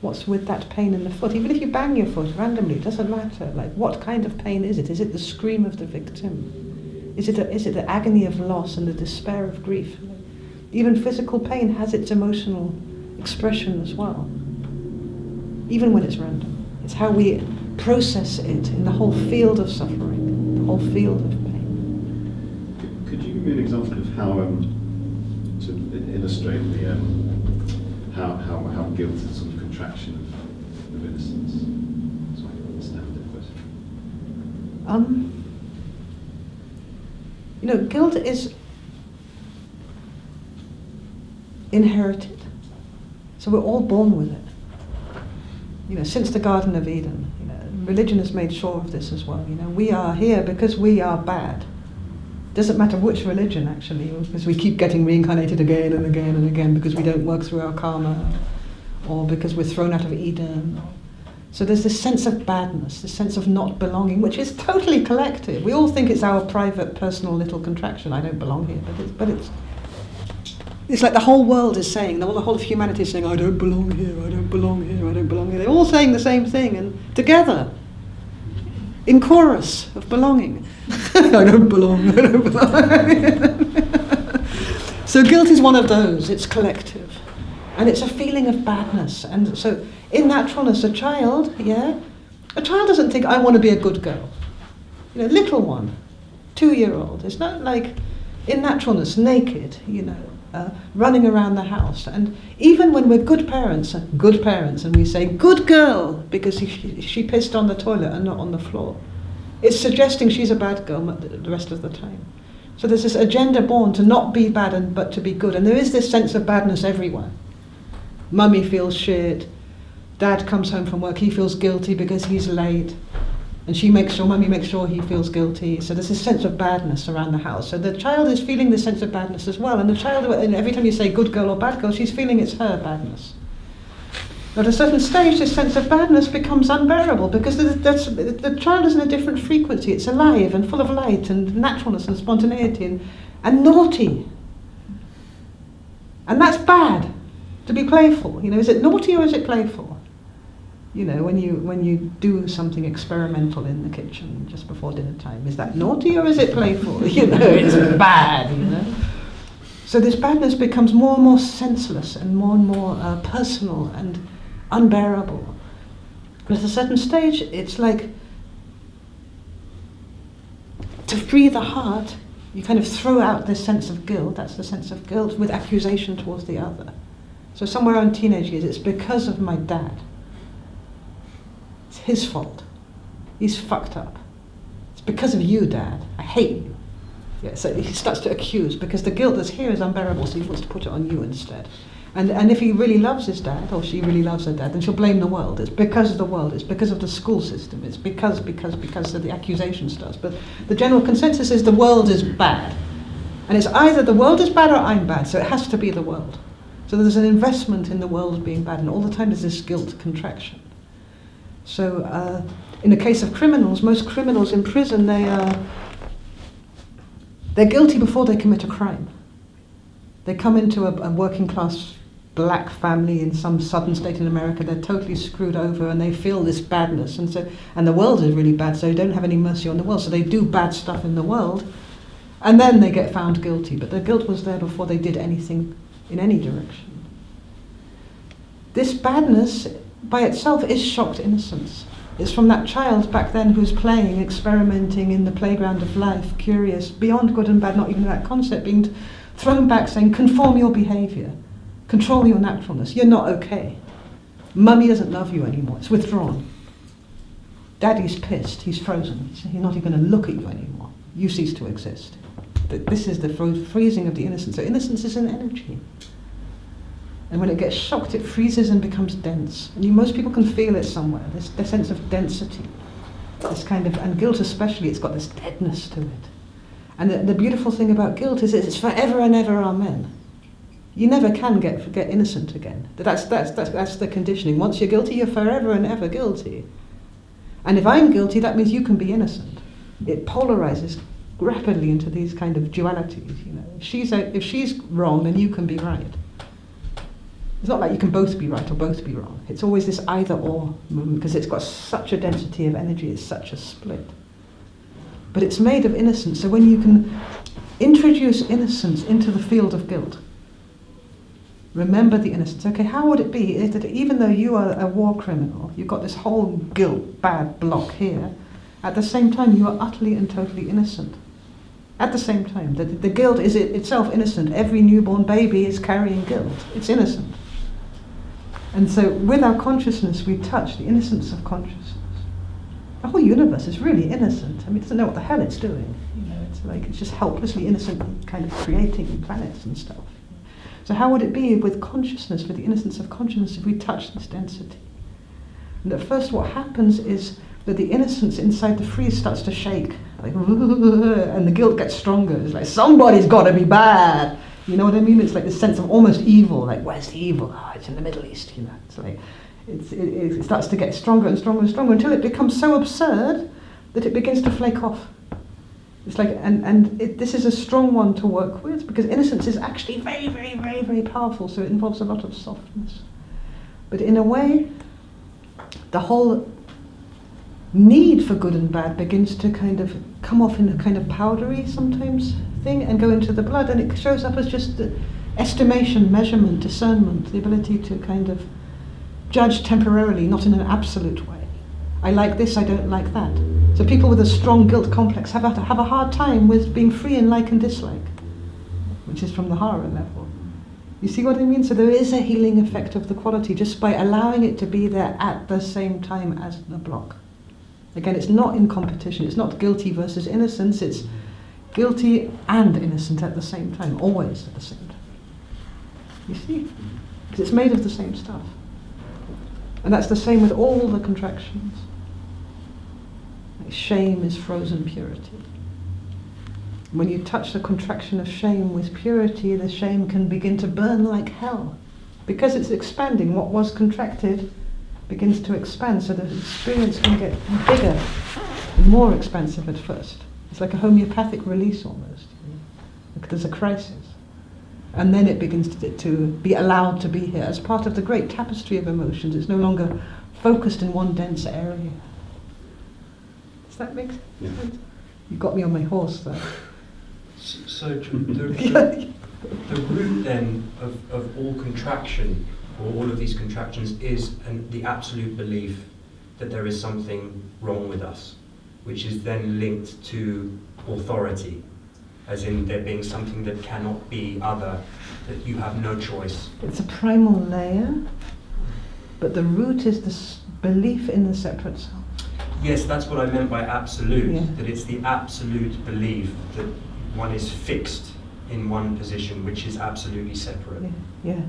What's with that pain in the foot? Even if you bang your foot randomly, it doesn't matter. Like, what kind of pain is it? Is it the scream of the victim? Is it the agony of loss and the despair of grief? Even physical pain has its emotional expression as well, even when it's random. It's how we process it in the whole field of suffering, the whole field of pain. Could you give me an example of how, to illustrate the how guilt is a sort of contraction of innocence, so I can understand the question? Guilt is inherited. So we're all born with it. Since the Garden of Eden, religion has made sure of this as well. We are here because we are bad. Doesn't matter which religion, actually, because we keep getting reincarnated again and again and again because we don't work through our karma, or because we're thrown out of Eden. So there's this sense of badness, this sense of not belonging, which is totally collective. We all think it's our private, personal little contraction. I don't belong here, but it's like the whole world is saying, the whole of humanity is saying, I don't belong here, I don't belong here, I don't belong here. They're all saying the same thing, and together, in chorus of belonging. I don't belong, I don't belong. So guilt is one of those, it's collective. And it's a feeling of badness. And so in naturalness, a child doesn't think, I want to be a good girl. Little one, 2-year-old, it's not like in naturalness, naked, running around the house. And even when we're good parents, and we say, good girl, because she pissed on the toilet and not on the floor, it's suggesting she's a bad girl the rest of the time. So there's this agenda born to not be bad but to be good. And there is this sense of badness everywhere. Mummy feels shit. Dad comes home from work, he feels guilty because he's late. And Mummy makes sure he feels guilty. So there's this sense of badness around the house. So the child is feeling this sense of badness as well. And the child, and every time you say good girl or bad girl, she's feeling it's her badness. At a certain stage, this sense of badness becomes unbearable because the child is in a different frequency. It's alive and full of light and naturalness and spontaneity and naughty. And that's bad, to be playful. Is it naughty or is it playful? When you do something experimental in the kitchen just before dinner time, is that naughty or is it playful? It's bad, So this badness becomes more and more senseless and more personal and unbearable. But at a certain stage, it's like to free the heart, you kind of throw out this sense of guilt, that's the sense of guilt, with accusation towards the other. So somewhere around teenage years, it's because of my dad. It's his fault. He's fucked up. It's because of you, Dad. I hate you. Yeah, so he starts to accuse because the guilt that's here is unbearable, so he wants to put it on you instead. And if he really loves his dad, or she really loves her dad, then she'll blame the world. It's because of the world. It's because of the school system. It's because of the accusation starts. But the general consensus is the world is bad. And it's either the world is bad or I'm bad, so it has to be the world. So there's an investment in the world being bad, and all the time there's this guilt contraction. So in the case of criminals, most criminals in prison, they're guilty before they commit a crime. They come into a working class black family in some southern state in America, they're totally screwed over and they feel this badness, and the world is really bad, so they don't have any mercy on the world, so they do bad stuff in the world, and then they get found guilty, but the guilt was there before they did anything in any direction. This badness by itself is shocked innocence. It's from that child back then who's playing, experimenting in the playground of life, curious, beyond good and bad, not even that concept, being thrown back saying, conform your behaviour, control your naturalness, you're not okay. Mummy doesn't love you anymore, it's withdrawn. Daddy's pissed, he's frozen, he's not even going to look at you anymore. You cease to exist. This is the freezing of the innocence. So innocence is an energy. And when it gets shocked, it freezes and becomes dense. And most people can feel it somewhere, this sense of density. This kind of, and guilt especially, it's got this deadness to it. And the beautiful thing about guilt is it's forever and ever amen. You never can get innocent again. That's the conditioning. Once you're guilty, you're forever and ever guilty. And if I'm guilty, that means you can be innocent. It polarizes rapidly into these kind of dualities. You know, if she's wrong, then you can be right. It's not like you can both be right or both be wrong. It's always this either-or movement because it's got such a density of energy. It's such a split. But it's made of innocence. So when you can introduce innocence into the field of guilt, remember the innocence. Okay, how would it be if that even though you are a war criminal, you've got this whole guilt, bad block here, at the same time you are utterly and totally innocent. At the same time, the guilt is itself innocent. Every newborn baby is carrying guilt. It's innocent. And so with our consciousness, we touch the innocence of consciousness. The whole universe is really innocent. I mean, it doesn't know what the hell it's doing. You know, it's just helplessly innocent, kind of creating planets and stuff. So how would it be with consciousness, with the innocence of consciousness, if we touch this density? And at first what happens is that the innocence inside the freeze starts to shake, like, and the guilt gets stronger. It's like, somebody's got to be bad. You know what I mean? It's like this sense of almost evil, like, where's the evil? Oh, it's in the Middle East, you know. It's like, it starts to get stronger and stronger and stronger until it becomes so absurd that it begins to flake off. It's like, this is a strong one to work with because innocence is actually very, very, very, very powerful, so it involves a lot of softness. But in a way, the whole need for good and bad begins to kind of come off in a kind of powdery sometimes thing and go into the blood, and it shows up as just the estimation, measurement, discernment, the ability to kind of judge temporarily, not in an absolute way. I like this, I don't like that. So people with a strong guilt complex have a hard time with being free in like and dislike, which is from the horror level. You see what I mean? So there is a healing effect of the quality just by allowing it to be there at the same time as the block. Again, it's not in competition. It's not guilty versus innocence. It's guilty and innocent at the same time, always at the same time. You see? Because it's made of the same stuff. And that's the same with all the contractions. Like shame is frozen purity. When you touch the contraction of shame with purity, the shame can begin to burn like hell. Because it's expanding, what was contracted begins to expand, so the experience can get bigger and more expansive at first. It's like a homeopathic release almost. Like there's a crisis. And then it begins to be allowed to be here as part of the great tapestry of emotions. It's no longer focused in one dense area. Does that make sense? Yeah. You got me on my horse there. So the root then of all contraction, or all of these contractions, is the absolute belief that there is something wrong with us, which is then linked to authority, as in there being something that cannot be other, that you have no choice. It's a primal layer, but the root is this belief in the separate self. Yes, that's what I meant by absolute, Yeah. that it's the absolute belief that one is fixed in one position, which is absolutely separate. Yeah.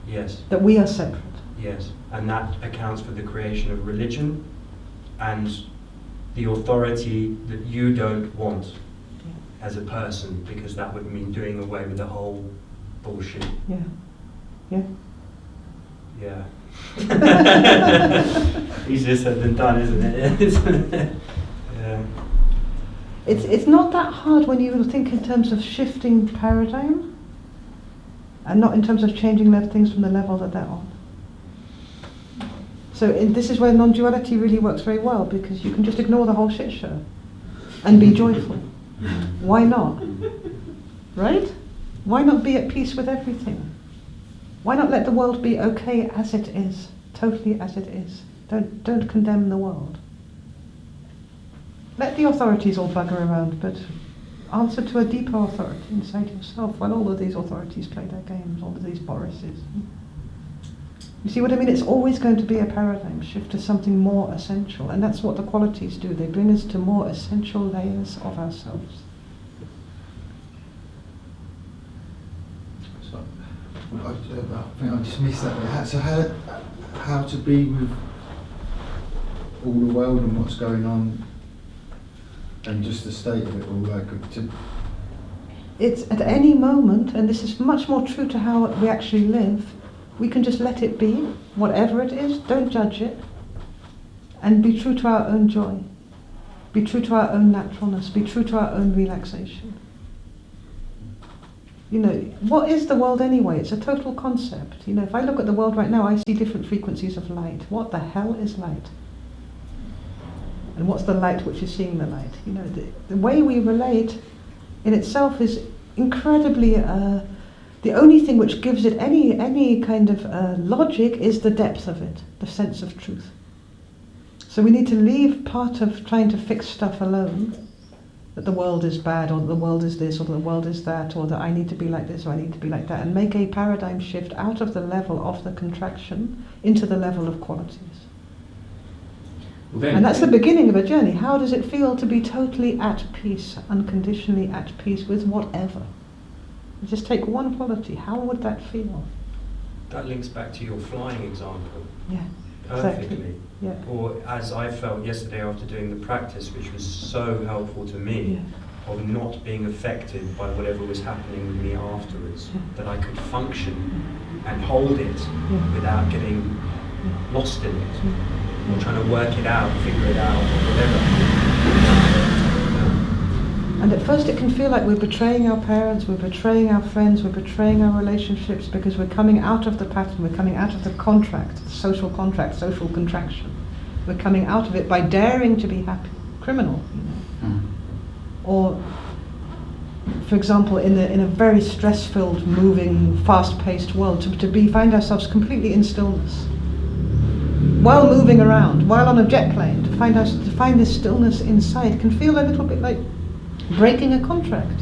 Yes. That we are separate. Yes, and that accounts for the creation of religion and the authority that you don't want. as a person, because that would mean doing away with the whole bullshit. Yeah. Yeah. Yeah. Easier said than done, isn't it? Yeah. It's not that hard when you think in terms of shifting paradigm, and not in terms of changing things from the level that they're on. So this is where non-duality really works very well, because you can just ignore the whole shit show and be joyful. Why not? Right? Why not be at peace with everything? Why not let the world be okay as it is, totally as it is? Don't condemn the world. Let the authorities all bugger around, but answer to a deeper authority inside yourself, while all of these authorities play their games, all of these Borises. You see what I mean? It's always going to be a paradigm shift to something more essential, and that's what the qualities do. They bring us to more essential layers of ourselves. So, I think I just missed that. So how to be with all the world and what's going on, and just the state of it all, like It's at any moment, and this is much more true to how we actually live, we can just let it be, whatever it is, don't judge it, and be true to our own joy, be true to our own naturalness, be true to our own relaxation. You know, what is the world anyway? It's a total concept. You know, if I look at the world right now, I see different frequencies of light. What the hell is light? And what's the light which is seeing the light? You know, the way we relate in itself is incredibly, the only thing which gives it any kind of logic is the depth of it, the sense of truth. So we need to leave part of trying to fix stuff alone, that the world is bad, or that the world is this, or that the world is that, or that I need to be like this, or I need to be like that, and make a paradigm shift out of the level of the contraction into the level of qualities. And that's the beginning of a journey. How does it feel to be totally at peace, unconditionally at peace with whatever? Just take one quality. How would that feel? That links back to your flying example. Yeah, Perfectly. exactly. Yeah. Or as I felt yesterday after doing the practice, which was so helpful to me, of not being affected by whatever was happening with me afterwards, that I could function and hold it without getting lost in it, or trying to work it out, figure it out, or whatever. And at first it can feel like we're betraying our parents, we're betraying our friends, we're betraying our relationships, because we're coming out of the pattern, we're coming out of the contract, social contraction. We're coming out of it by daring to be happy. Criminal, you know. Or, for example, in a very stress-filled, moving, fast-paced world, to find ourselves completely in stillness. While moving around, while on a jet plane, to find this stillness inside can feel a little bit like breaking a contract.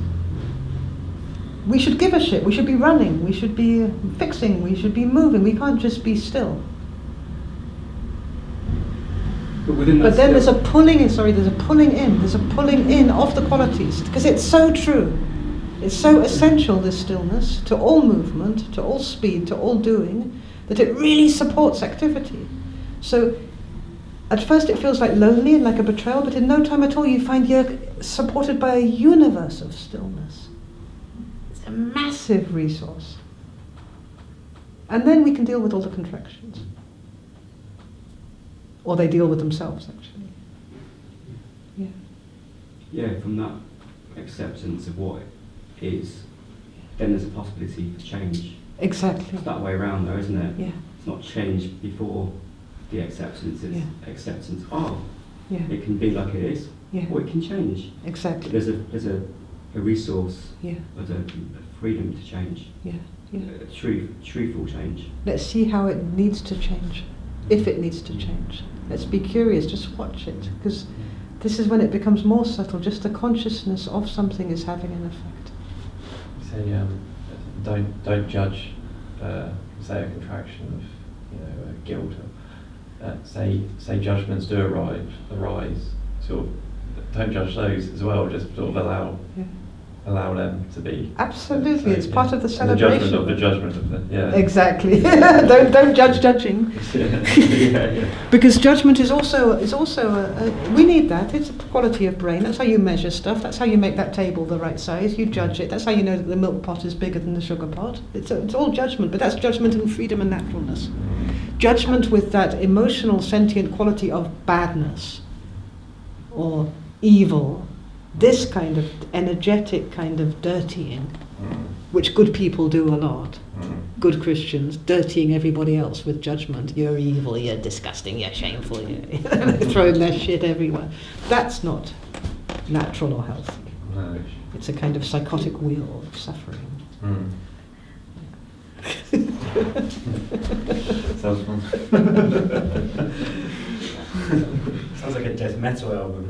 We should give a shit, we should be running, we should be fixing, we should be moving, we can't just be still. But then there's a pulling in of the qualities, because it's so true. It's so essential, this stillness, to all movement, to all speed, to all doing, that it really supports activity. So at first it feels like lonely and like a betrayal, but in no time at all you find you're supported by a universe of stillness. It's a massive resource. And then we can deal with all the contractions. Or they deal with themselves, actually. Yeah. Yeah, from that acceptance of what is, then there's a possibility for change. Exactly. It's that way around though, isn't it? Yeah. It's not change before the acceptance, it's acceptance of. Yeah. It can be like it is, or it can change. Exactly. There's a resource, there's a freedom to change. A truthful change. Let's see how it needs to change, if it needs to change. Let's be curious, just watch it, because this is when it becomes more subtle, just the consciousness of something is having an effect. So don't judge, say a contraction of guilt. Say judgments do arise. Sort of don't judge those as well. Just sort of allow allow them to be. Absolutely, it's part of the And the judgment celebration. of the judgment of the, yeah. Exactly. don't judge judging. Yeah. Because judgment is also we need that. It's a quality of brain. That's how you measure stuff. That's how you make that table the right size. You judge it. That's how you know that the milk pot is bigger than the sugar pot. It's all judgment, but that's judgment and freedom and naturalness. Judgment with that emotional sentient quality of badness or evil. This kind of energetic kind of dirtying, which good people do a lot. Good Christians dirtying everybody else with judgment. You're evil, you're disgusting, you're shameful, you're throwing their shit everywhere. That's not natural or healthy. No. It's a kind of psychotic wheel of suffering. Sounds fun. Sounds like a death metal album.